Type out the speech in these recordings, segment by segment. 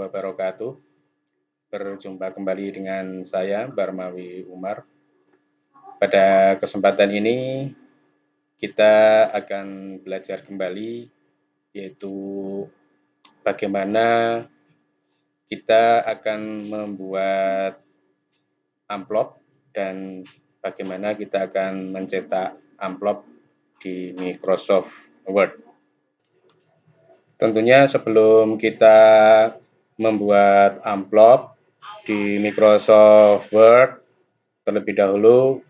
wabarakatuh. Berjumpa kembali dengan saya, Barmawi Umar. Pada kesempatan ini kita akan belajar kembali, yaitu bagaimana kita akan membuat amplop dan bagaimana kita akan mencetak amplop di Microsoft Word. Tentunya sebelum kita membuat amplop di Microsoft Word, terlebih dahulu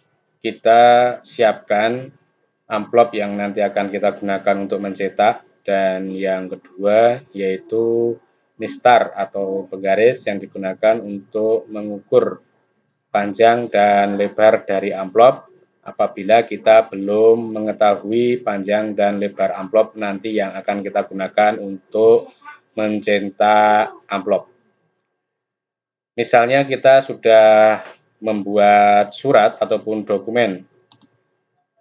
kita siapkan amplop yang nanti akan kita gunakan untuk mencetak, dan yang kedua yaitu mistar atau penggaris yang digunakan untuk mengukur panjang dan lebar dari amplop apabila kita belum mengetahui panjang dan lebar amplop nanti yang akan kita gunakan untuk mencetak amplop. Misalnya kita sudah membuat surat ataupun dokumen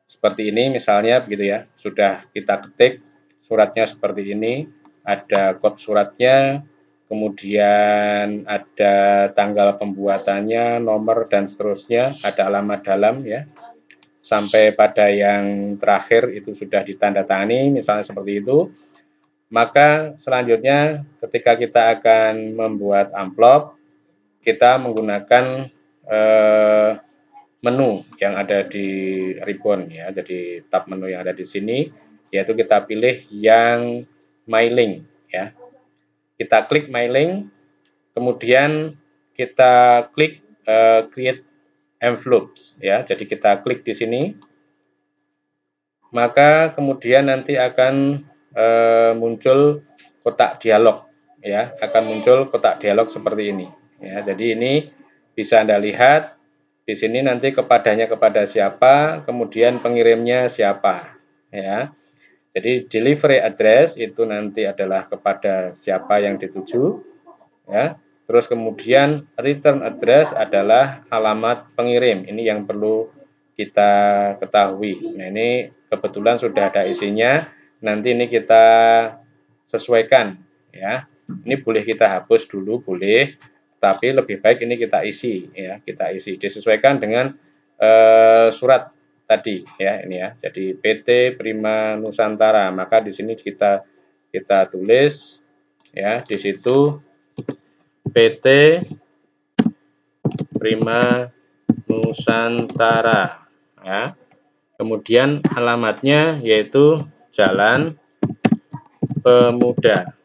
seperti ini, misalnya begitu ya, sudah kita ketik suratnya seperti ini, ada kode suratnya, kemudian ada tanggal pembuatannya, nomor dan seterusnya, ada alamat dalam ya, sampai pada yang terakhir itu sudah ditandatangani, misalnya seperti itu. Maka selanjutnya ketika kita akan membuat amplop, kita menggunakan menu yang ada di ribbon ya, jadi tab menu yang ada di sini, yaitu kita pilih yang mailing ya. Kita klik mailing, kemudian kita klik create envelopes ya. Jadi kita klik di sini, maka kemudian nanti akan muncul kotak dialog ya, akan muncul kotak dialog seperti ini ya. Jadi ini bisa Anda lihat di sini nanti kepada siapa, kemudian pengirimnya siapa ya. Jadi delivery address itu nanti adalah kepada siapa yang dituju ya. Terus kemudian return address adalah alamat pengirim. Ini yang perlu kita ketahui. Nah, ini kebetulan sudah ada isinya. Nanti ini kita sesuaikan ya. Ini boleh kita hapus dulu, boleh. Tapi lebih baik ini kita isi ya, kita isi. Disesuaikan dengan surat tadi ya, ini ya. Jadi PT Prima Nusantara. Maka di sini kita tulis ya, di situ PT Prima Nusantara ya. Kemudian alamatnya yaitu Jalan Pemuda.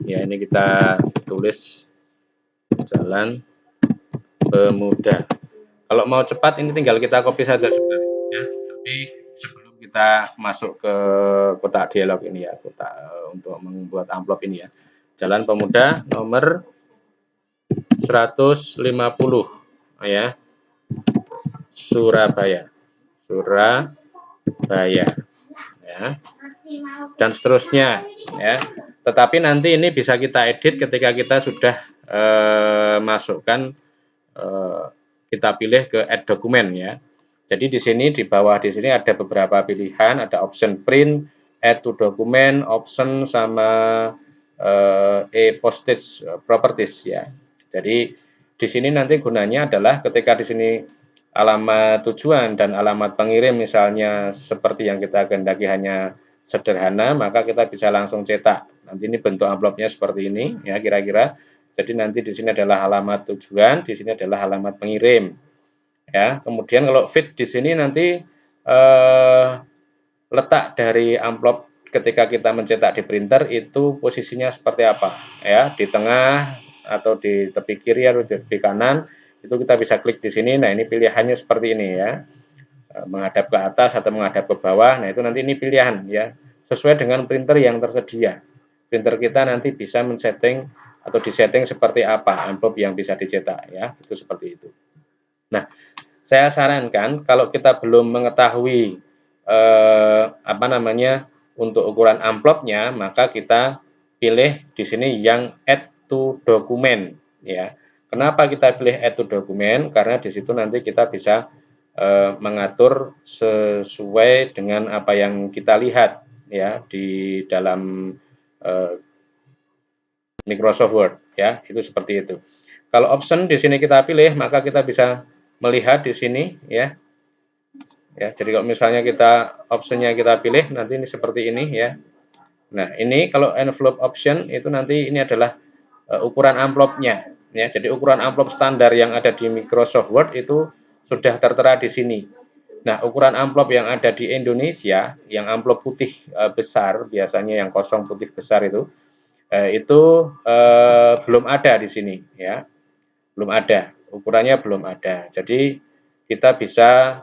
Ya, ini kita tulis Jalan Pemuda. Kalau mau cepat ini tinggal kita copy saja sebenarnya. Tapi sebelum kita masuk ke kotak dialog ini ya, kotak untuk membuat amplop ini ya. Jalan Pemuda nomor 150 ya. Surabaya. Ya. Dan seterusnya ya. Tetapi nanti ini bisa kita edit ketika kita sudah masukkan, kita pilih ke add dokumen ya. Jadi di sini di bawah di sini ada beberapa pilihan, ada option print, add to document, option sama e-postage properties ya. Jadi di sini nanti gunanya adalah ketika di sini alamat tujuan dan alamat pengirim misalnya seperti yang kita kehendaki hanya sederhana, maka kita bisa langsung cetak. Nanti ini bentuk amplopnya seperti ini ya kira-kira. Jadi nanti di sini adalah alamat tujuan, di sini adalah alamat pengirim. Ya, kemudian kalau fit di sini nanti letak dari amplop ketika kita mencetak di printer itu posisinya seperti apa ya, di tengah atau di tepi kiri atau di tepi kanan, itu kita bisa klik di sini. Nah, ini pilihannya seperti ini ya, menghadap ke atas atau menghadap ke bawah. Nah, itu nanti ini pilihan ya, sesuai dengan printer yang tersedia. Printer kita nanti bisa men-setting atau disetting seperti apa amplop yang bisa dicetak ya, itu seperti itu. Nah, saya sarankan kalau kita belum mengetahui untuk ukuran amplopnya, maka kita pilih di sini yang add to document ya. Kenapa kita pilih add to document? Karena di situ nanti kita bisa mengatur sesuai dengan apa yang kita lihat ya di dalam Microsoft Word ya, itu seperti itu. Kalau option di sini kita pilih, maka kita bisa melihat di sini ya. Ya, jadi kalau misalnya kita optionnya kita pilih, nanti ini seperti ini ya. Nah, ini kalau envelope option itu nanti ini adalah ukuran amplopnya ya. Jadi ukuran amplop standar yang ada di Microsoft Word itu sudah tertera di sini. Nah, ukuran amplop yang ada di Indonesia, yang amplop putih besar, biasanya yang kosong putih besar itu belum ada di sini ya. Belum ada, ukurannya belum ada. Jadi kita bisa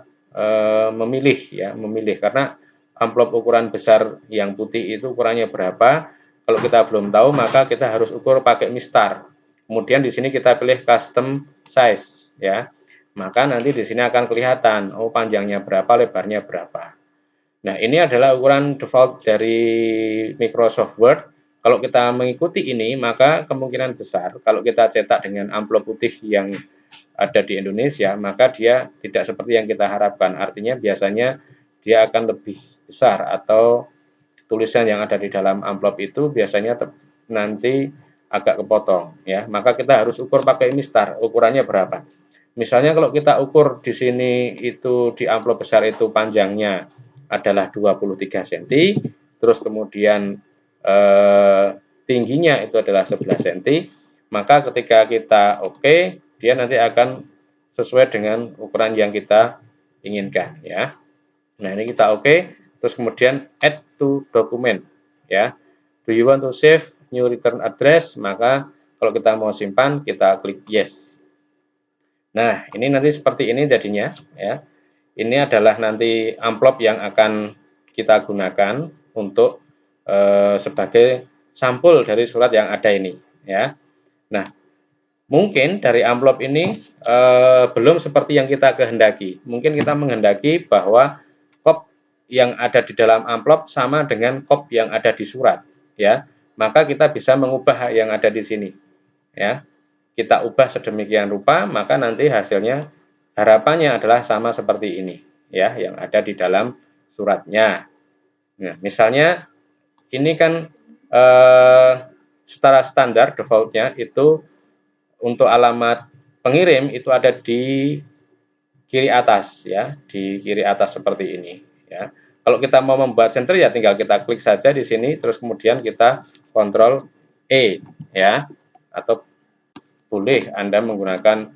memilih ya, memilih karena amplop ukuran besar yang putih itu ukurannya berapa. Kalau kita belum tahu, maka kita harus ukur pakai mistar. Kemudian di sini kita pilih custom size ya. Maka nanti di sini akan kelihatan oh panjangnya berapa, lebarnya berapa. Nah, ini adalah ukuran default dari Microsoft Word. Kalau kita mengikuti ini, maka kemungkinan besar kalau kita cetak dengan amplop putih yang ada di Indonesia, maka dia tidak seperti yang kita harapkan. Artinya biasanya dia akan lebih besar atau tulisan yang ada di dalam amplop itu biasanya nanti agak kepotong ya. Maka kita harus ukur pakai mistar, ukurannya berapa. Misalnya kalau kita ukur di sini itu di amplop besar itu panjangnya adalah 23 cm, terus kemudian tingginya itu adalah 11 cm, maka ketika kita oke, dia nanti akan sesuai dengan ukuran yang kita inginkan ya. Nah, ini kita oke, terus kemudian add to document ya. Do you want to save new return address? Maka kalau kita mau simpan, kita klik yes. Nah, ini nanti seperti ini jadinya ya. Ini adalah nanti amplop yang akan kita gunakan untuk sebagai sampul dari surat yang ada ini ya. Nah, mungkin dari amplop ini belum seperti yang kita kehendaki. Mungkin kita menghendaki bahwa kop yang ada di dalam amplop sama dengan kop yang ada di surat ya. Maka kita bisa mengubah yang ada di sini ya. Kita ubah sedemikian rupa, maka nanti hasilnya harapannya adalah sama seperti ini ya, yang ada di dalam suratnya. Nah, misalnya ini kan secara standar defaultnya itu untuk alamat pengirim itu ada di kiri atas ya, di kiri atas seperti ini ya. Kalau kita mau membuat center ya tinggal kita klik saja di sini, terus kemudian kita kontrol E ya, atau boleh Anda menggunakan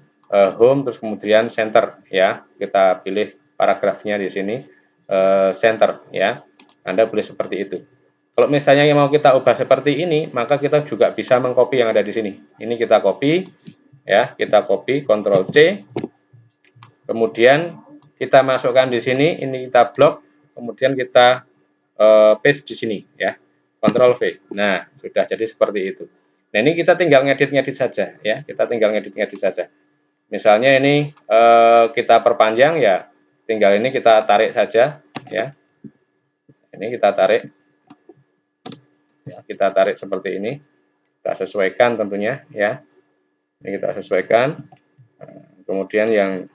home terus kemudian center ya. Kita pilih paragrafnya di sini center ya. Anda boleh seperti itu. Kalau misalnya yang mau kita ubah seperti ini, maka kita juga bisa mengcopy yang ada di sini. Ini kita copy ya, kita copy Ctrl C. Kemudian kita masukkan di sini, ini kita blok, kemudian kita paste di sini ya. Ctrl V. Nah, sudah jadi seperti itu. Nah, ini kita tinggal ngedit-ngedit saja ya. Kita tinggal ngedit-ngedit saja. Misalnya ini kita perpanjang ya, tinggal ini kita tarik saja ya. Ini kita tarik. Ya, kita tarik seperti ini. Kita sesuaikan tentunya ya. Ini kita sesuaikan. Kemudian yang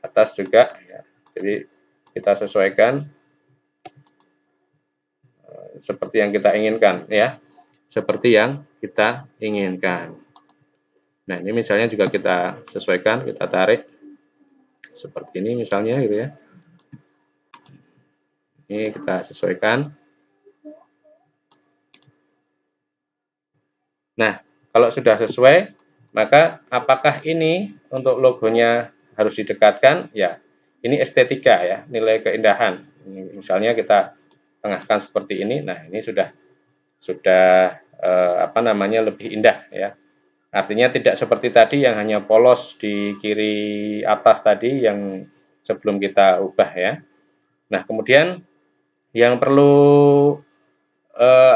atas juga ya. Jadi kita sesuaikan seperti yang kita inginkan ya. Seperti yang kita inginkan. Nah, ini misalnya juga kita sesuaikan, kita tarik seperti ini misalnya gitu ya. Ini kita sesuaikan. Nah, kalau sudah sesuai, maka apakah ini untuk logonya harus didekatkan? Ya, ini estetika ya, nilai keindahan. Misalnya kita tengahkan seperti ini. Nah, ini sudah lebih indah ya. Artinya tidak seperti tadi yang hanya polos di kiri atas tadi yang sebelum kita ubah ya. Nah, kemudian yang perlu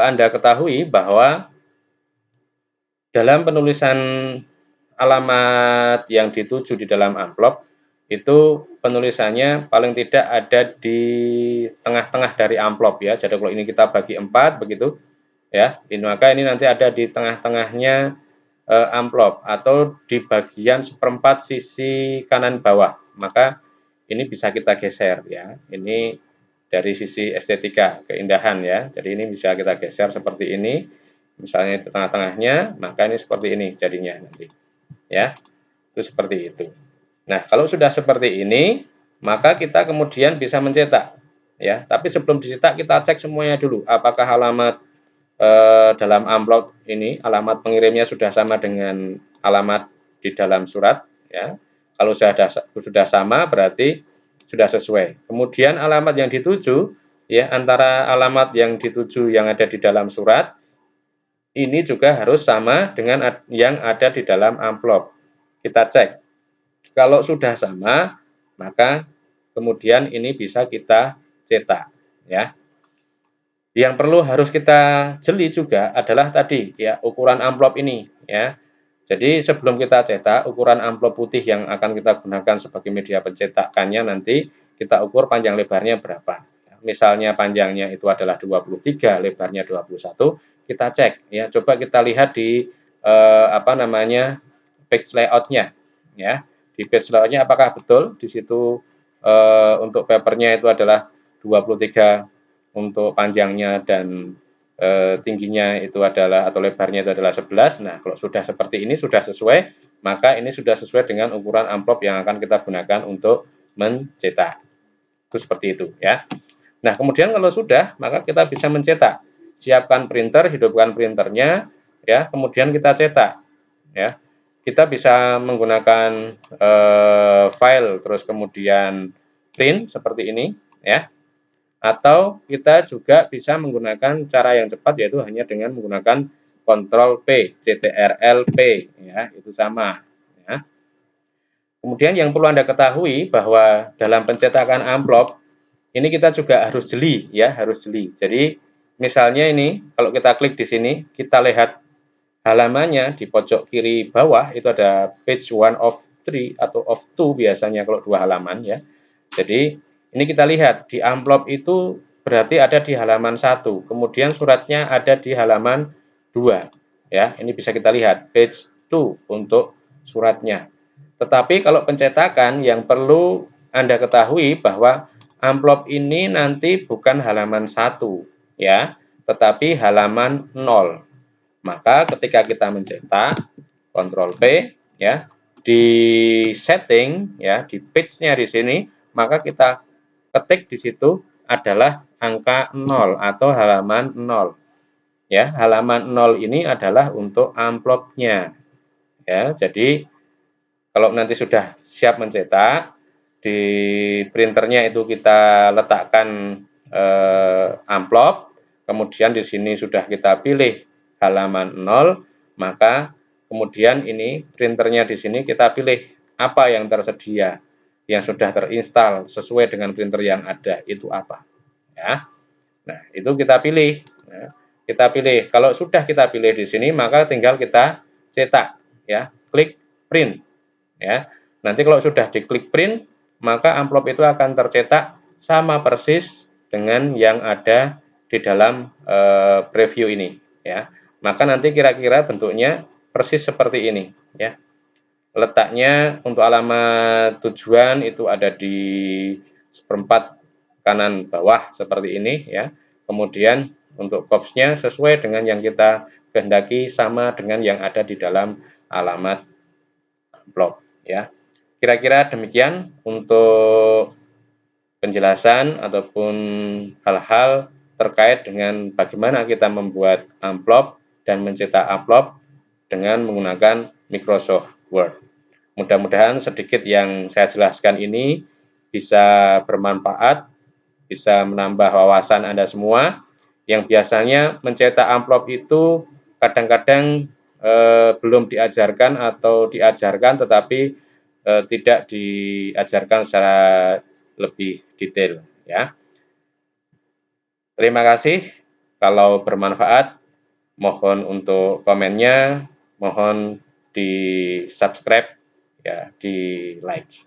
Anda ketahui bahwa dalam penulisan alamat yang dituju di dalam amplop itu penulisannya paling tidak ada di tengah-tengah dari amplop ya. Jadi kalau ini kita bagi 4 begitu ya, maka ini nanti ada di tengah-tengahnya amplop atau di bagian seperempat sisi kanan bawah. Maka ini bisa kita geser ya. Ini dari sisi estetika keindahan ya. Jadi ini bisa kita geser seperti ini. misalnya itu tengah-tengahnya, maka ini seperti ini jadinya nanti. Ya, itu seperti itu. Nah, kalau sudah seperti ini, maka kita kemudian bisa mencetak. Ya, tapi sebelum dicetak kita cek semuanya dulu, apakah alamat dalam amplop ini, alamat pengirimnya sudah sama dengan alamat di dalam surat. Ya, kalau sudah sama berarti sudah sesuai. Kemudian alamat yang dituju, ya, antara alamat yang dituju yang ada di dalam surat ini juga harus sama dengan yang ada di dalam amplop. Kita cek. Kalau sudah sama, maka kemudian ini bisa kita cetak, ya. Yang perlu harus kita jeli juga adalah tadi, ya, ukuran amplop ini, ya. Jadi sebelum kita cetak, ukuran amplop putih yang akan kita gunakan sebagai media pencetakannya nanti kita ukur panjang lebarnya berapa. Misalnya panjangnya itu adalah 23, lebarnya 21, kita cek, ya. Coba kita lihat di page layout-nya, ya. Di page layout-nya apakah betul di situ untuk papernya itu adalah 23 untuk panjangnya dan tingginya itu adalah atau lebarnya itu adalah 11. Nah, kalau sudah seperti ini sudah sesuai, maka ini sudah sesuai dengan ukuran amplop yang akan kita gunakan untuk mencetak. Itu seperti itu, ya. Nah, kemudian kalau sudah, maka kita bisa mencetak. Siapkan printer, hidupkan printernya, ya. Kemudian kita cetak, ya. Kita bisa menggunakan file terus kemudian print seperti ini, ya. Atau kita juga bisa menggunakan cara yang cepat yaitu hanya dengan menggunakan Ctrl P, Ctrl P, ya, itu sama, ya. Kemudian yang perlu Anda ketahui bahwa dalam pencetakan amplop ini kita juga harus jeli, ya, harus jeli. Jadi misalnya ini kalau kita klik di sini, kita lihat halamannya di pojok kiri bawah itu ada page 1 of 3 atau of 2 biasanya kalau 2 halaman, ya. Jadi ini kita lihat di amplop itu berarti ada di halaman 1, kemudian suratnya ada di halaman 2, ya. Ini bisa kita lihat page 2 untuk suratnya. Tetapi kalau pencetakan yang perlu Anda ketahui bahwa amplop ini nanti bukan halaman 1, ya, tetapi halaman 0. Maka ketika kita mencetak, Ctrl P, ya, di setting, ya, di page-nya di sini, maka kita ketik di situ adalah angka 0 atau halaman 0. Ya, halaman 0 ini adalah untuk amplopnya. Ya, jadi kalau nanti sudah siap mencetak, di printernya itu kita letakkan amplop, kemudian di sini sudah kita pilih halaman 0, maka kemudian ini printernya di sini kita pilih apa yang tersedia, yang sudah terinstal sesuai dengan printer yang ada itu apa, ya. Nah, itu kita pilih. Nah, kita pilih. Kalau sudah kita pilih di sini, maka tinggal kita cetak, ya, klik print, ya. Nanti kalau sudah diklik print, maka amplop itu akan tercetak sama persis dengan yang ada di dalam preview ini, ya. Maka nanti kira-kira bentuknya persis seperti ini, ya. Letaknya untuk alamat tujuan itu ada di seperempat kanan bawah seperti ini, ya. Kemudian untuk box-nya sesuai dengan yang kita kehendaki sama dengan yang ada di dalam alamat amplop, ya. Kira-kira demikian untuk penjelasan ataupun hal-hal terkait dengan bagaimana kita membuat amplop dan mencetak amplop dengan menggunakan Microsoft Word. Mudah-mudahan sedikit yang saya jelaskan ini bisa bermanfaat, bisa menambah wawasan Anda semua. Yang biasanya mencetak amplop itu kadang-kadang belum diajarkan atau diajarkan tetapi tidak diajarkan secara lebih detail, ya. Terima kasih. Kalau bermanfaat, mohon untuk komennya, mohon di-subscribe, ya, di-like.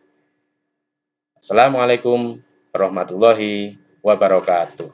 Assalamualaikum warahmatullahi wabarakatuh.